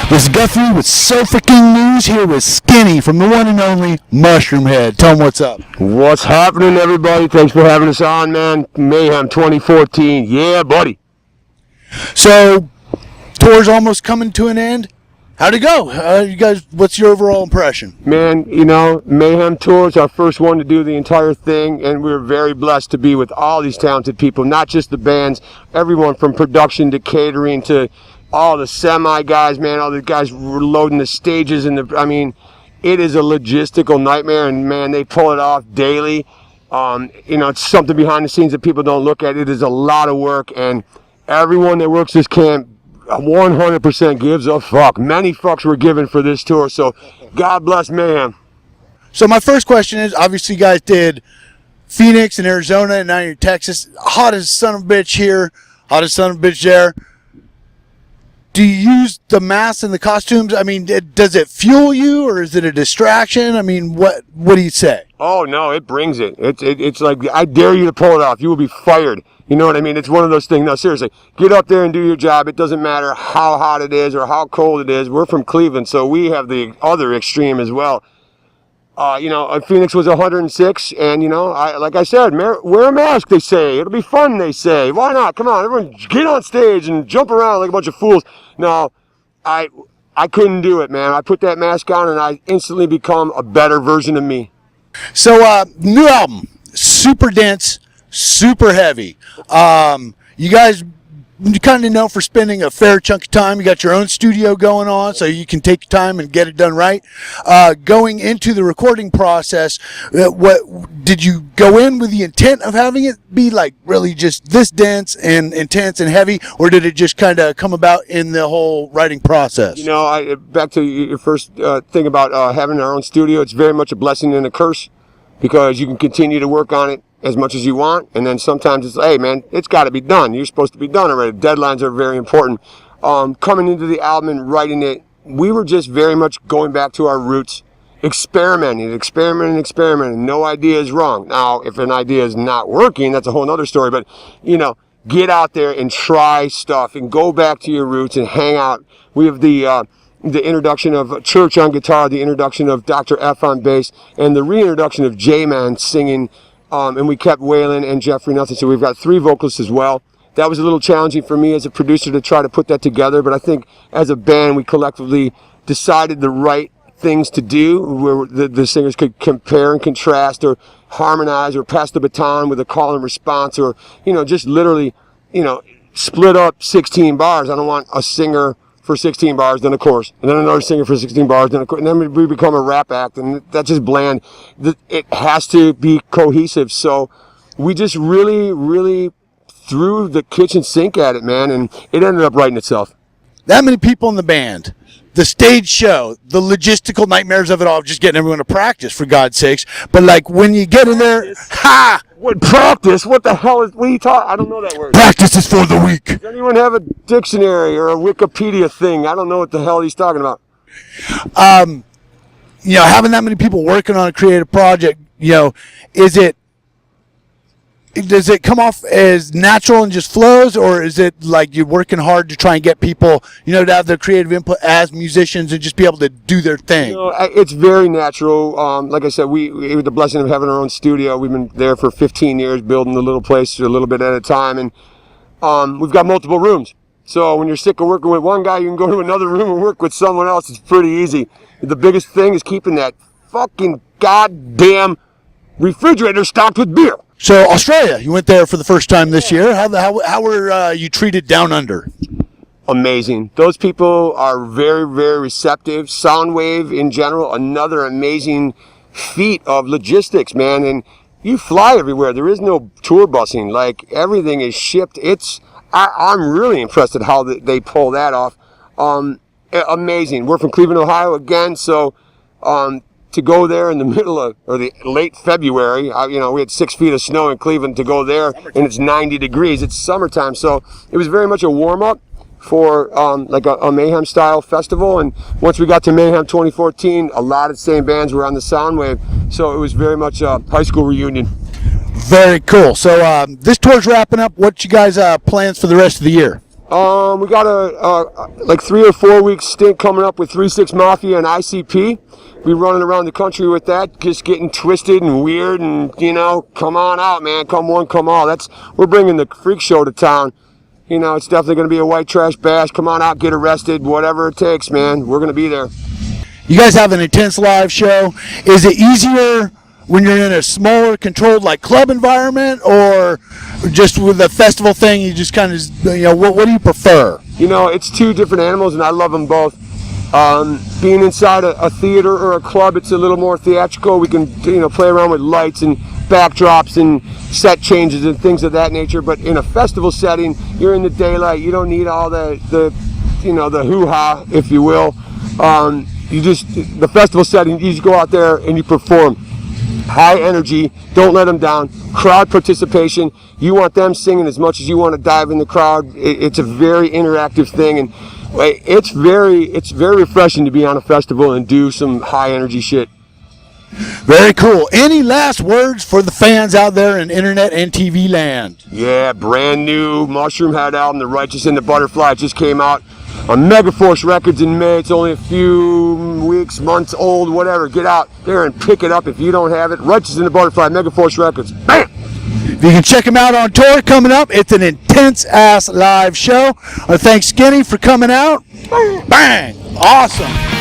This is Gutherie with So Freaking News here with Skinny from the one and only Mushroomhead. Tell him what's up. What's happening, everybody? Thanks for having us on, man. Mayhem 2014. Yeah, buddy. So, tour's almost coming to an end. How'd it go? You guys, what's your overall impression? Man, you know, Mayhem Tour is our first one to do the entire thing, and we're very blessed to be with all these talented people, not just the bands, everyone from production to catering to all the semi guys, man, all the guys loading the stages, and it is a logistical nightmare, and man, they pull it off daily. It's something behind the scenes that people don't look at. It is a lot of work, and everyone that works this camp 100% gives a fuck. Many fucks were given for this tour, so God bless Mayhem. So my first question is, obviously you guys did Phoenix and Arizona, and now you're in Texas. Hot as son of a bitch here, hot as son of a bitch there. Do you use the masks and the costumes? I mean, does it fuel you, or is it a distraction? I mean, what do you say? Oh, no, it brings it. It's like, I dare you to pull it off. You will be fired. You know what I mean? It's one of those things. No, seriously, get up there and do your job. It doesn't matter how hot it is or how cold it is. We're from Cleveland, so we have the other extreme as well. Phoenix was 106, and, like I said, wear a mask, they say. It'll be fun, they say. Why not? Come on, everyone get on stage and jump around like a bunch of fools. No, I couldn't do it, man. I put that mask on, and I instantly become a better version of me. So, new album, super dense, super heavy. You guys, you kind of know for spending a fair chunk of time. You got your own studio going on, so you can take your time and get it done right. Going into the recording process, what did you go in with the intent of having it be like really just this dense and intense and heavy, or did it just kind of come about in the whole writing process? Back to your first thing about having our own studio, it's very much a blessing and a curse, because you can continue to work on it as much as you want, and then sometimes it's, hey man, it's got to be done. You're supposed to be done already. Deadlines are very important. Coming into the album and writing it, we were just very much going back to our roots, experimenting. No idea is wrong. Now, if an idea is not working, that's a whole other story, but, get out there and try stuff and go back to your roots and hang out. We have the introduction of Church on guitar, the introduction of Dr. F on bass, and the reintroduction of J-Man singing. And we kept Waylon and Jeffrey Nothing, so we've got 3 vocalists as well. That was a little challenging for me as a producer to try to put that together, but I think as a band we collectively decided the right things to do, where the singers could compare and contrast or harmonize or pass the baton with a call and response, or just literally split up 16 bars. I don't want a singer for 16 bars, then a chorus, and then another singer for 16 bars, then a chorus, and then we become a rap act, and that's just bland. It has to be cohesive, so we just really, really threw the kitchen sink at it, man, and it ended up writing itself. That many people in the band, the stage show, the logistical nightmares of it all, just getting everyone to practice, for God's sakes. But like when you get in there, What practice? What the hell is? What are you talking? I don't know that word. Practice is for the weak. Does anyone have a dictionary or a Wikipedia thing? I don't know what the hell he's talking about. Having that many people working on a creative project, does it come off as natural and just flows, or is it like you're working hard to try and get people, to have their creative input as musicians and just be able to do their thing? It's very natural. Like I said, we with the blessing of having our own studio, we've been there for 15 years, building the little place a little bit at a time, and we've got multiple rooms. So when you're sick of working with one guy, you can go to another room and work with someone else. It's pretty easy. The biggest thing is keeping that fucking goddamn refrigerator stocked with beer. So Australia, you went there for the first time this year. How were you treated down under? Amazing. Those people are very, very receptive. Soundwave in general, another amazing feat of logistics, man. And you fly everywhere. There is no tour busing. Like, everything is shipped. I'm really impressed at how they pull that off. Amazing. We're from Cleveland, Ohio again, so to go there in the middle of, or the late February, we had 6 feet of snow in Cleveland to go there, and it's 90 degrees. It's summertime, so it was very much a warm-up for like a Mayhem style festival. And once we got to Mayhem 2014, a lot of the same bands were on the Soundwave, so it was very much a high school reunion. Very cool. So this tour's wrapping up. What you guys plans for the rest of the year? We got a like 3 or 4 week stint coming up with 3-6 Mafia and ICP. We running around the country with that, just getting twisted and weird, and you know, come on out, man, come one, come all. We're bringing the freak show to town. You know, it's definitely going to be a white trash bash. Come on out, get arrested, whatever it takes, man. We're going to be there. You guys have an intense live show. Is it easier when you're in a smaller, controlled, like club environment, or just with the festival thing, you just kind of, you know, what do you prefer? You know, it's two different animals, and I love them both. Being inside a theater or a club, it's a little more theatrical. We can, you know, play around with lights and backdrops and set changes and things of that nature. But in a festival setting, you're in the daylight. You don't need all the you know, the hoo-ha, if you will. The festival setting, you just go out there and you perform. High energy, don't let them down. Crowd participation, you want them singing as much as you want to dive in the crowd. It's a very interactive thing, and it's very refreshing to be on a festival and do some high energy shit. Very cool. Any last words for the fans out there in internet and TV land? Yeah, brand new Mushroomhead album, The Righteous and the Butterfly, just came out on Megaforce Records in May. It's only a few weeks, months old, whatever. Get out there and pick it up if you don't have it. Righteous and the Butterfly, Megaforce Records. Bam! You can check him out on tour coming up. It's an intense-ass live show. Thanks, Skinny, for coming out. Bang! Awesome.